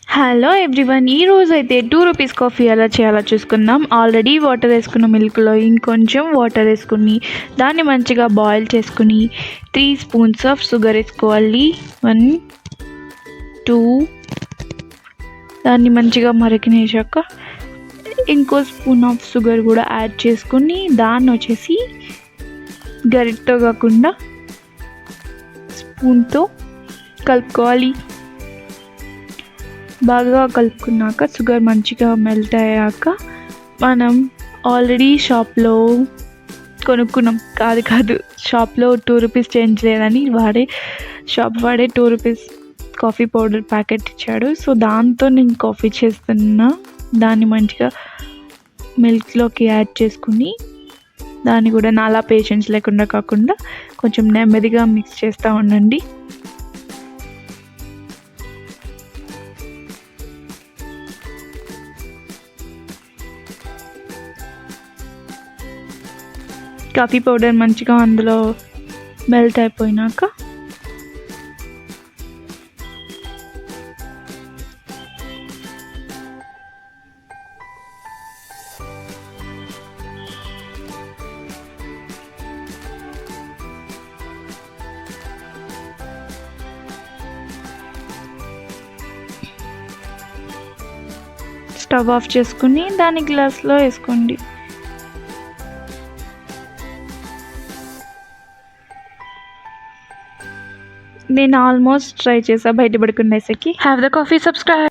Hello everyone, ఈ రోజు అయితే 2 రూపీస్ కాఫీ ఎలా చేయాలో చూసుకుందాం. ఆల్రెడీ వాటర్ వేసుకున్న మిల్క్లో ఇంకొంచెం వాటర్ వేసుకుని దాన్ని మంచిగా బాయిల్ చేసుకుని 3 స్పూన్స్ ఆఫ్ షుగర్ వేసుకోవాలి. 1 2 దాన్ని మంచిగా మరిగినేసాక ఇంకో స్పూన్ ఆఫ్ షుగర్ కూడా యాడ్ చేసుకుని దాన్ని వచ్చేసి గరిటతో కాకుండా స్పూన్తో కలుపుకోవాలి. బాగా కలుపుకున్నాక షుగర్ మంచిగా మెల్ట్ అయ్యాక మనం ఆల్రెడీ షాప్లో కొనుక్కున్నాం కాదు షాప్లో 2 రూపీస్ చేంజ్ లేదని షాప్ వాడే 2 రూపీస్ కాఫీ పౌడర్ ప్యాకెట్ ఇచ్చాడు. సో దాంతో నేను కాఫీ చేస్తున్నా. దాన్ని మంచిగా మిల్క్లోకి యాడ్ చేసుకుని దాన్ని కూడా నాలా పేషెన్స్ లేకుండా కాకుండా కొంచెం నెమ్మదిగా మిక్స్ చేస్తూ ఉండండి. కాఫీ పౌడర్ మంచిగా అందులో మెల్ట్ అయిపోయినాక స్టవ్ ఆఫ్ చేసుకుని దాన్ని గ్లాస్లో వేసుకోండి. నేను ఆల్మోస్ట్ ట్రై చేసా బయటపడకుండా. Have the coffee, subscribe.